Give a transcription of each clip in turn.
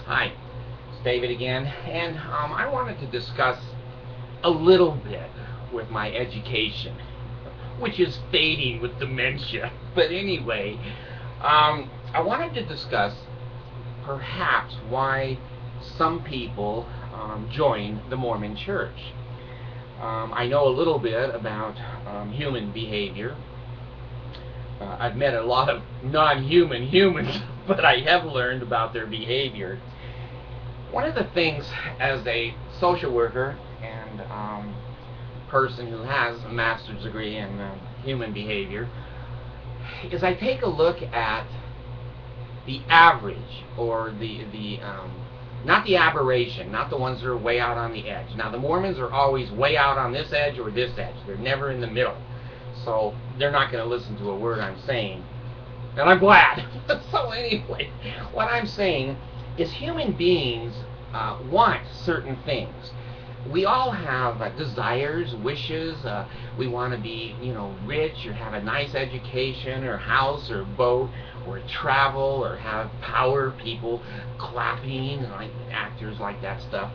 Hi, it's David again, and I wanted to discuss a little bit with my education, which is fading with dementia. But anyway, I wanted to discuss perhaps why some people join the Mormon Church. I know a little bit about human behavior. I've met a lot of non-human humans, but I have learned about their behavior. One of the things as a social worker and person who has a master's degree in human behavior is I take a look at the average, or not the aberration, not the ones that are way out on the edge. Now the Mormons are always way out on this edge or this edge. They're never in the middle. So they're not going to listen to a word I'm saying. And I'm glad. So anyway, what I'm saying is human beings want certain things. We all have desires, wishes. We want to be, rich, or have a nice education, or house, or boat, or travel, or have power, people clapping, like actors like that stuff.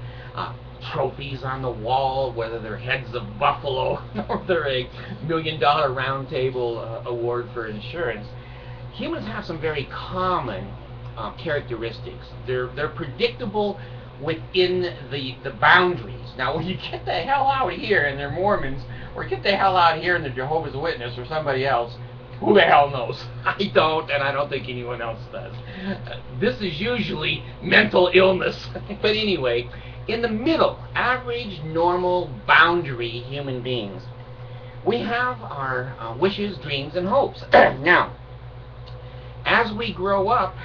Trophies on the wall, whether they're heads of buffalo or they're a $1 million round table award for insurance. Humans have some very common characteristics. They're predictable within the boundaries. Now, when you get the hell out here and they're Mormons, or get the hell out here and they're Jehovah's Witness or somebody else, who the hell knows? I don't, and I don't think anyone else does. This is usually mental illness. But anyway, in the middle, average, normal, boundary human beings, we have our wishes, dreams, and hopes. Now, as we grow up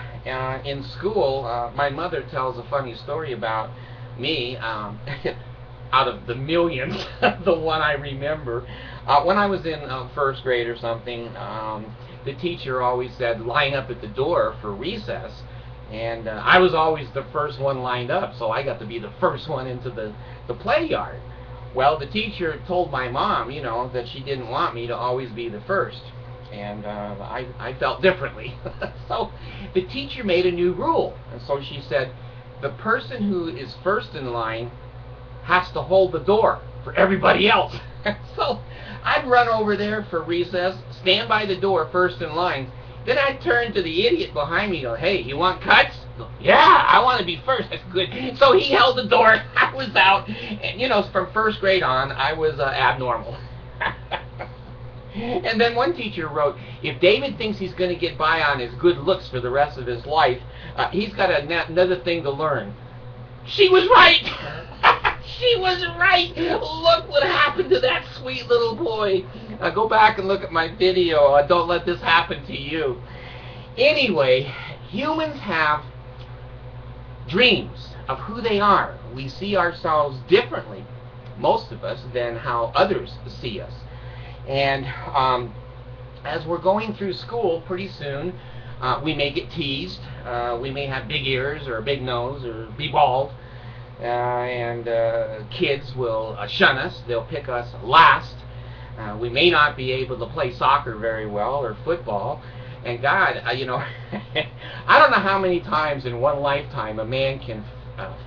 in school, my mother tells a funny story about me, out of the millions, the one I remember. When I was in first grade or something, the teacher always said, line up at the door for recess. And I was always the first one lined up, so I got to be the first one into the play yard. Well, the teacher told my mom, that she didn't want me to always be the first. And I felt differently. So the teacher made a new rule. And so she said, the person who is first in line has to hold the door for everybody else. So I'd run over there for recess, stand by the door first in line. Then I'd turn to the idiot behind me and go, hey, you want cuts? Yeah, I want to be first. That's good. So he held the door. I was out. And, from first grade on, I was abnormal. And then one teacher wrote, if David thinks he's going to get by on his good looks for the rest of his life, he's got another thing to learn. She was right. She was right. Look what happened to that sweet little boy. Go back and look at my video. Don't let this happen to you. Anyway, humans have dreams of who they are. We see ourselves differently, most of us, than how others see us. And as we're going through school, pretty soon, we may get teased. We may have big ears or a big nose or be bald. And kids will shun us. They'll pick us last. We may not be able to play soccer very well or football. And God, I don't know how many times in one lifetime a man can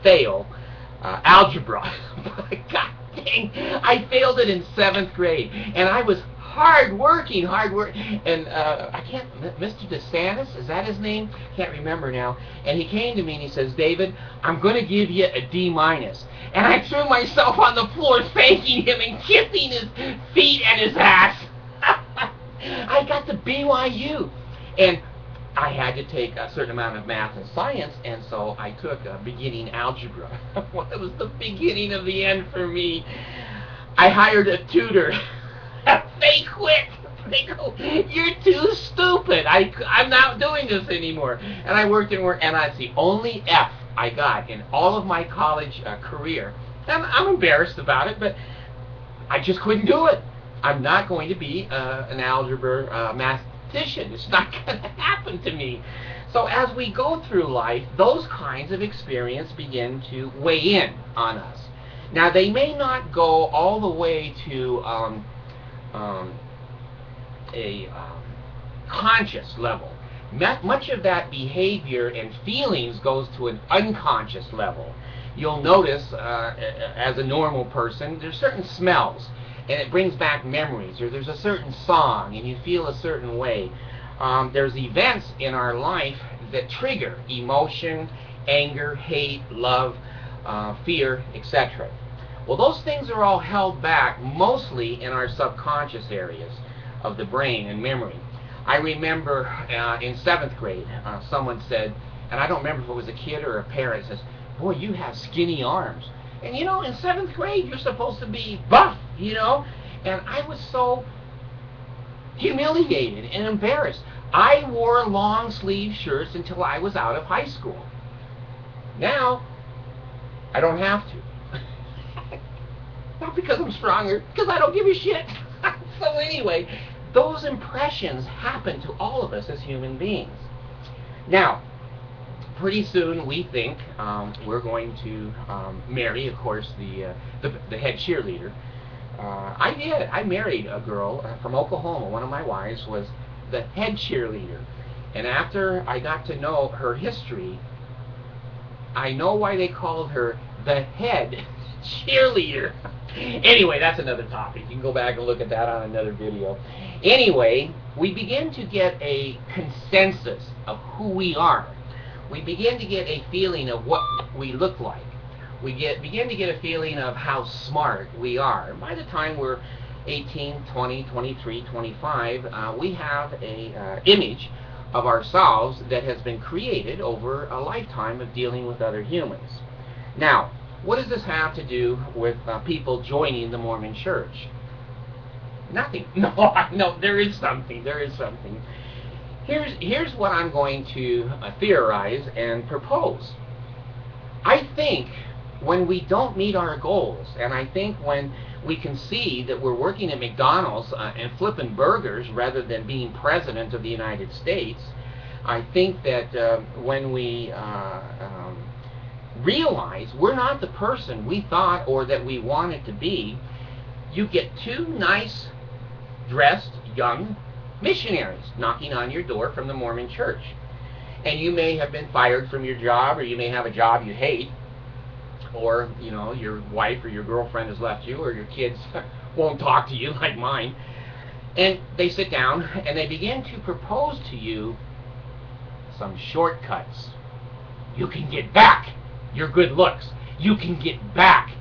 fail algebra. God dang, I failed it in 7th grade. And I was hard working. And I can't, Mr. DeSantis, is that his name? Can't remember now. And he came to me and he says, David, I'm going to give you a D-. And I threw myself on the floor thanking him and kissing his feet and his ass. I got to BYU. And I had to take a certain amount of math and science, and so I took beginning algebra. Well, it was the beginning of the end for me. I hired a tutor. They quit. They go, you're too stupid. I'm not doing this anymore. And I worked, and that's the only F I got in all of my college career. And I'm embarrassed about it, but I just couldn't do it. I'm not going to be an algebra mathematician. It's not going to happen to me. So as we go through life, those kinds of experience begin to weigh in on us. Now, they may not go all the way to a conscious level. Much of that behavior and feelings goes to an unconscious level. You'll notice, as a normal person, there's certain smells, and it brings back memories, or there's a certain song, and you feel a certain way. There's events in our life that trigger emotion, anger, hate, love, fear, etc. Well, those things are all held back mostly in our subconscious areas of the brain and memory. I remember in 7th grade, someone said, and I don't remember if it was a kid or a parent, says, "Boy, you have skinny arms." And you know, in 7th grade, you're supposed to be buff, you know? And I was so humiliated and embarrassed. I wore long sleeve shirts until I was out of high school. Now, I don't have to. Not because I'm stronger, because I don't give a shit. So anyway, those impressions happen to all of us as human beings. Now, pretty soon we think we're going to marry, of course, the head cheerleader. I did. I married a girl from Oklahoma. One of my wives was the head cheerleader. And after I got to know her history, I know why they called her the head cheerleader. Anyway, that's another topic. You can go back and look at that on another video. Anyway, we begin to get a consensus of who we are. We begin to get a feeling of what we look like. We begin to get a feeling of how smart we are. By the time we're 18, 20, 23, 25, we have a image of ourselves that has been created over a lifetime of dealing with other humans. Now, what does this have to do with people joining the Mormon Church? Nothing. No, there is something. There is something. Here's what I'm going to theorize and propose. I think when we don't meet our goals, and I think when we can see that we're working at McDonald's and flipping burgers rather than being president of the United States, I think that when we realize we're not the person we thought or that we wanted to be, you get two nice dressed young missionaries knocking on your door from the Mormon Church. And you may have been fired from your job, or you may have a job you hate, or you know, your wife or your girlfriend has left you, or your kids won't talk to you like mine. And they sit down and they begin to propose to you some shortcuts. You can get back your good looks. You can get back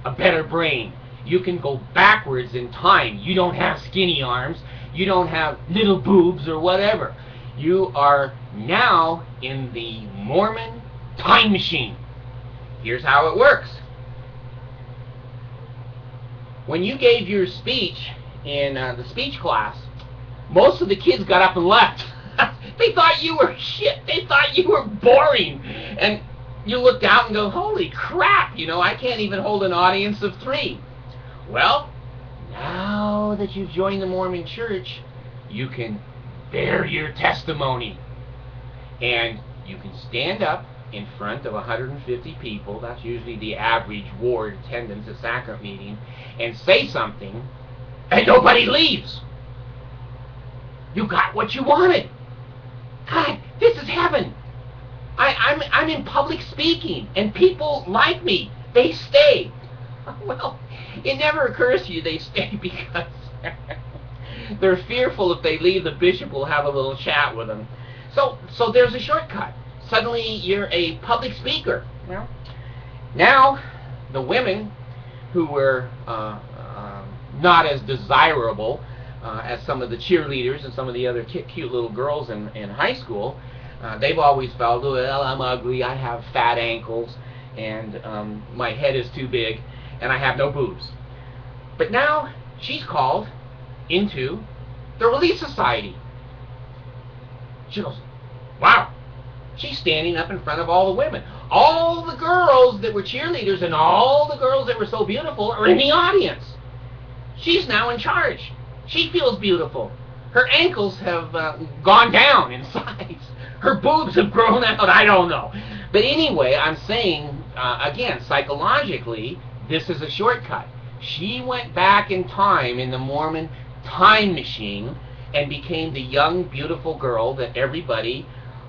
a better brain. You can go backwards in time. You don't have skinny arms. You don't have little boobs or whatever. You are now in the Mormon time machine. Here's how it works. When you gave your speech in the speech class, most of the kids got up and left. They thought you were shit. They thought you were boring. And you looked out and go, holy crap, you know, I can't even hold an audience of 3. Well, now that you've joined the Mormon Church, you can bear your testimony. And you can stand up in front of 150 people, that's usually the average ward attendance at sacrament meeting, and say something, and nobody leaves. You got what you wanted. God, this is heaven. I'm in public speaking, and people like me. They stay. Well, it never occurs to you they stay because they're fearful if they leave, the bishop will have a little chat with them. So there's a shortcut. Suddenly you're a public speaker. Now the women who were not as desirable as some of the cheerleaders and some of the other cute little girls in high school, they've always felt, well, I'm ugly, I have fat ankles, and my head is too big, and I have no boobs. But now she's called into the Relief Society. She goes, wow. She's standing up in front of all the women. All the girls that were cheerleaders and all the girls that were so beautiful are in the audience. She's now in charge. She feels beautiful. Her ankles have gone down in size. Her boobs have grown out. I don't know. But anyway, I'm saying, again, psychologically, this is a shortcut. She went back in time in the Mormon time machine and became the young, beautiful girl that everybody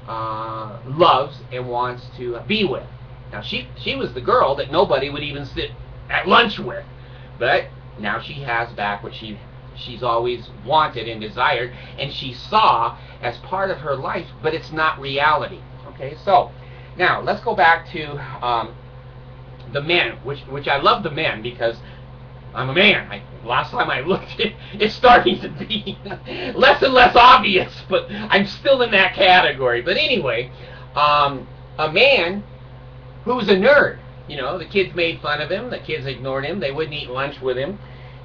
loves and wants to be with. Now, she was the girl that nobody would even sit at lunch with, but now she has back what she's always wanted and desired, and she saw as part of her life, but it's not reality. Okay, so now let's go back to the men, which I love the men because I'm a man. Last time I looked, it's starting to be less and less obvious, but I'm still in that category. But anyway, a man who's a nerd. You know, the kids made fun of him. The kids ignored him. They wouldn't eat lunch with him.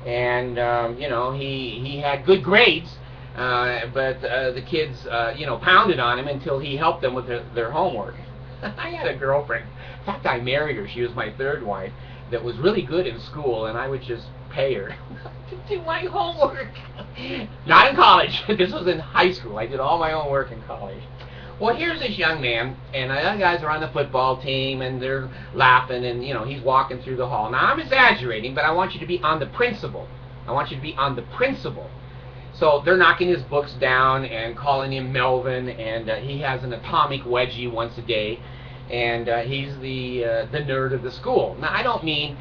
And, you know, he had good grades, but the kids, you know, pounded on him until he helped them with their homework. I had a girlfriend. In fact, I married her. She was my third wife. That was really good in school, and I would just pay her to do my homework. Not in college. This was in high school. I did all my own work in college. Well, here's this young man, and the other guys are on the football team, and they're laughing, and, you know, he's walking through the hall. Now, I'm exaggerating, but I want you to be on the principle. I want you to be on the principle. So they're knocking his books down and calling him Melvin, and he has an atomic wedgie once a day, and he's the nerd of the school. Now, I don't mean,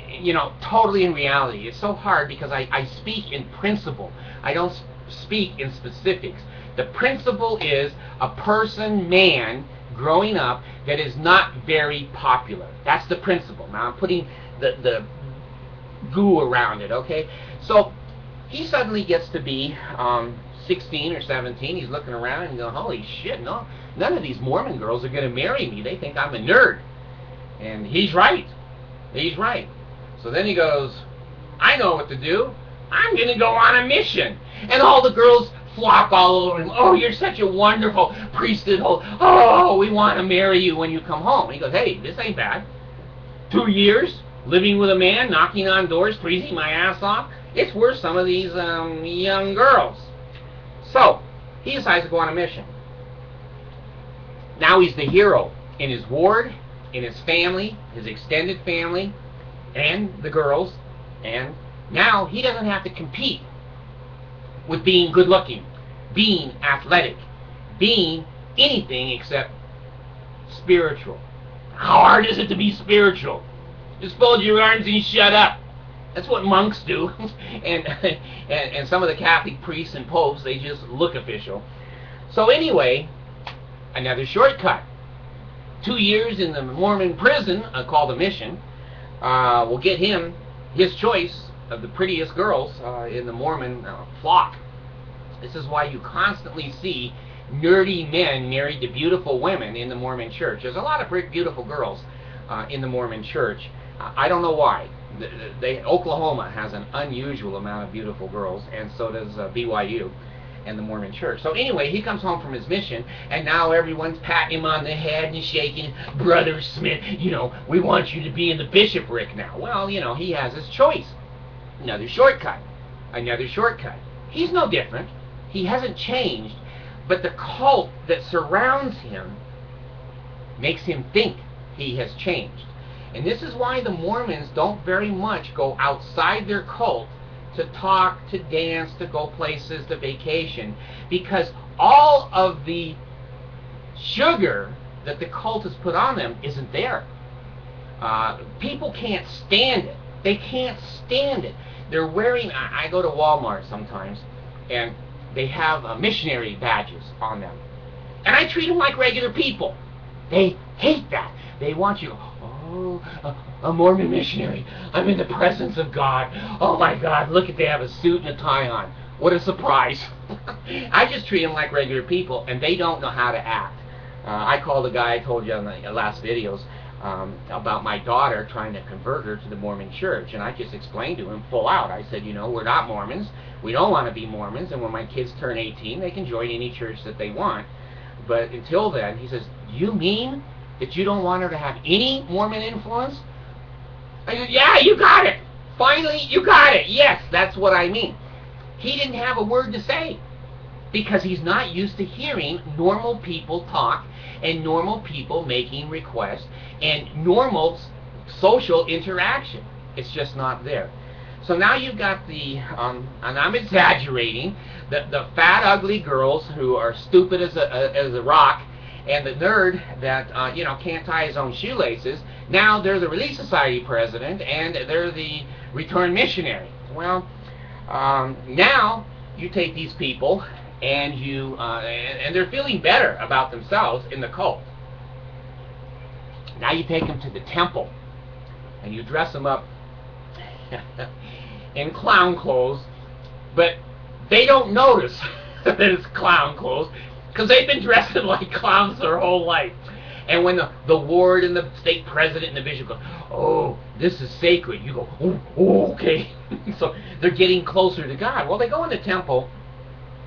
you know, totally in reality. It's so hard because I speak in principle. I don't speak in specifics. The principle is a person, man, growing up that is not very popular. That's the principle. Now, I'm putting the goo around it, okay? So he suddenly gets to be 16 or 17. He's looking around and going, holy shit, no, none of these Mormon girls are going to marry me. They think I'm a nerd. And he's right. He's right. So then he goes, I know what to do. I'm going to go on a mission. And all the girls flock all over him. Oh, you're such a wonderful priesthood. Oh, we want to marry you when you come home. He goes, hey, this ain't bad. 2 years living with a man, knocking on doors, freezing my ass off. It's worth some of these young girls. So he decides to go on a mission. Now he's the hero in his ward, in his family, his extended family, and the girls. And now he doesn't have to compete with being good looking, being athletic, being anything except spiritual. How hard is it to be spiritual? Just fold your arms and shut up. That's what monks do. and some of the Catholic priests and popes, they just look official. So anyway, another shortcut. 2 years in the Mormon prison, called a mission, will get him his choice of the prettiest girls in the Mormon flock. This is why you constantly see nerdy men married to beautiful women in the Mormon church. There's a lot of beautiful girls in the Mormon church. I don't know why. Oklahoma has an unusual amount of beautiful girls, and so does BYU and the Mormon church. So anyway, he comes home from his mission, and now everyone's patting him on the head and shaking, Brother Smith, you know, we want you to be in the bishopric now. Well, you know, he has his choice. Another shortcut. Another shortcut. He's no different. He hasn't changed, but the cult that surrounds him makes him think he has changed. And this is why the Mormons don't very much go outside their cult to talk, to dance, to go places, to vacation, because all of the sugar that the cult has put on them isn't there. People can't stand it. They can't stand it. They're wearing, I go to Walmart sometimes, and they have missionary badges on them. And I treat them like regular people. They hate that. They want you, oh, a Mormon missionary. I'm in the presence of God. Oh my God, look at, they have a suit and a tie on. What a surprise. I just treat them like regular people, and they don't know how to act. I called the guy I told you on the last videos about my daughter trying to convert her to the Mormon church, and I just explained to him full out. I said, you know, we're not Mormons. We don't want to be Mormons, and when my kids turn 18, they can join any church that they want. But until then, he says, you mean that you don't want her to have any Mormon influence? I said, yeah, you got it. Finally, you got it. Yes, that's what I mean. He didn't have a word to say because he's not used to hearing normal people talk and normal people making requests and normal social interaction. It's just not there. So now you've got the, and I'm exaggerating, the fat, ugly girls who are stupid as a rock, and the nerd that can't tie his own shoelaces. Now they're the Relief Society president, and they're the returned missionary. Well, now you take these people, and and they're feeling better about themselves in the cult. Now you take them to the temple, and you dress them up in clown clothes, but they don't notice that it's clown clothes because they've been dressing like clowns their whole life. And when the ward and the state president and the bishop go, oh, this is sacred, you go, oh okay. So they're getting closer to God. Well, they go in the temple,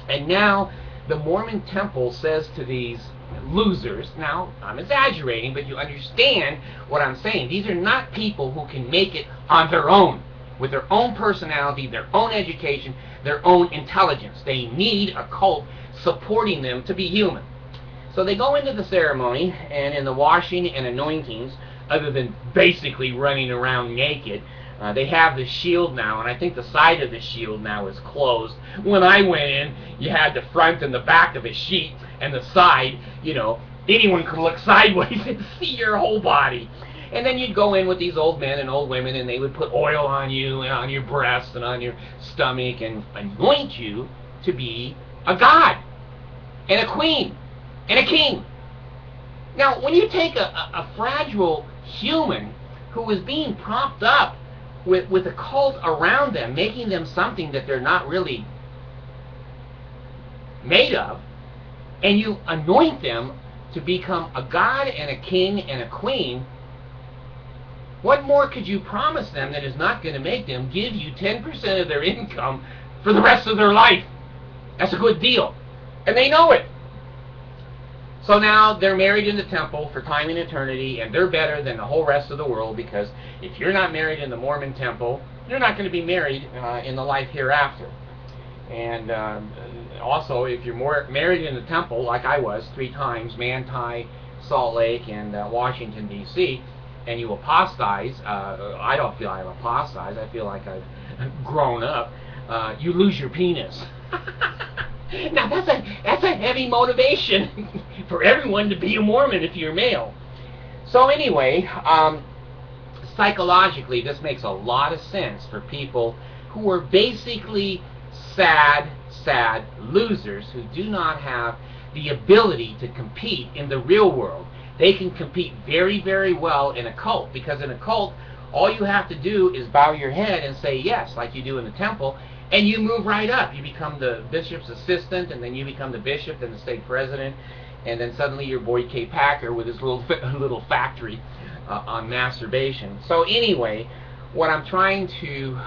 and now the Mormon temple says to these losers, now I'm exaggerating, but you understand what I'm saying. These are not people who can make it on their own, with their own personality, their own education, their own intelligence. They need a cult supporting them to be human. So they go into the ceremony, and in the washing and anointings, other than basically running around naked, they have the shield now, and I think the side of the shield now is closed. When I went in, you had the front and the back of a sheet, and the side, anyone could look sideways and see your whole body. And then you'd go in with these old men and old women, and they would put oil on you and on your breasts and on your stomach and anoint you to be a god and a queen and a king. Now, when you take a fragile human who is being propped up with a cult around them, making them something that they're not really made of, and you anoint them to become a god and a king and a queen, what more could you promise them that is not going to make them give you 10% of their income for the rest of their life? That's a good deal. And they know it. So now they're married in the temple for time and eternity, and they're better than the whole rest of the world, because if you're not married in the Mormon temple, you're not going to be married in the life hereafter. And also, if you're married in the temple, like I was 3 times, Manti, Salt Lake, and Washington, D.C., and you apostatize, I don't feel I've apostatized, I feel like I've grown up, you lose your penis. Now that's a heavy motivation for everyone to be a Mormon if you're male. So anyway, psychologically this makes a lot of sense for people who are basically sad losers who do not have the ability to compete in the real world. They can compete very, very well in a cult, because in a cult, all you have to do is bow your head and say yes, like you do in the temple, and you move right up. You become the bishop's assistant, and then you become the bishop and the state president, and then suddenly you're Boyd K. Packer with his little factory on masturbation. So anyway, what I'm trying to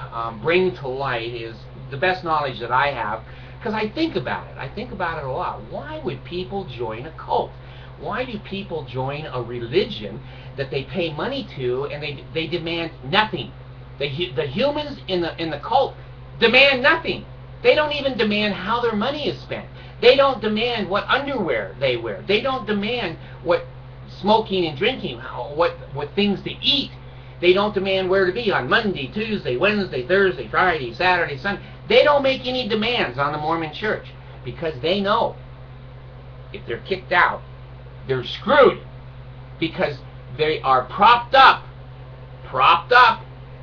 bring to light is the best knowledge that I have, because I think about it. I think about it a lot. Why would people join a cult? Why do people join a religion that they pay money to and they demand nothing? The humans in the cult demand nothing. They don't even demand how their money is spent. They don't demand what underwear they wear. They don't demand what smoking and drinking, what things to eat. They don't demand where to be on Monday, Tuesday, Wednesday, Thursday, Friday, Saturday, Sunday. They don't make any demands on the Mormon church, because they know if they're kicked out, they're screwed, because they are propped up,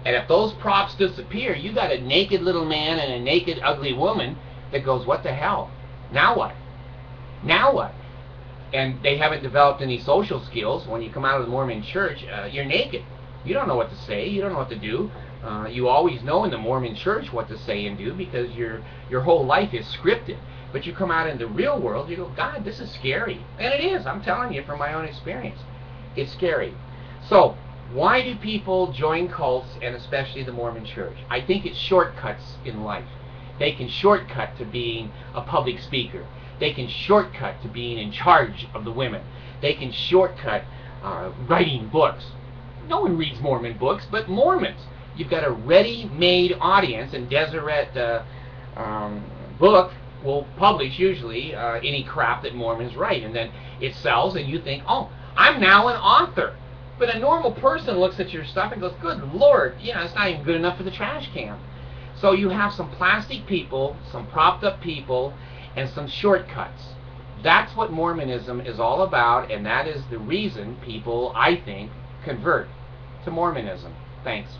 and if those props disappear, you got a naked little man and a naked ugly woman that goes, what the hell? Now what? Now what? And they haven't developed any social skills. When you come out of the Mormon church, you're naked. You don't know what to say. You don't know what to do. You always know in the Mormon church what to say and do, because your whole life is scripted. But you come out in the real world, you go, God, this is scary. And it is. I'm telling you from my own experience. It's scary. So, why do people join cults, and especially the Mormon church? I think it's shortcuts in life. They can shortcut to being a public speaker. They can shortcut to being in charge of the women. They can shortcut writing books. No one reads Mormon books, but Mormons. You've got a ready-made audience, and Deseret book will publish usually any crap that Mormons write, and then it sells, and you think, oh, I'm now an author. But a normal person looks at your stuff and goes, good Lord, it's not even good enough for the trash can. So you have some plastic people, some propped up people, and some shortcuts. That's what Mormonism is all about, and that is the reason people, I think, convert to Mormonism. Thanks.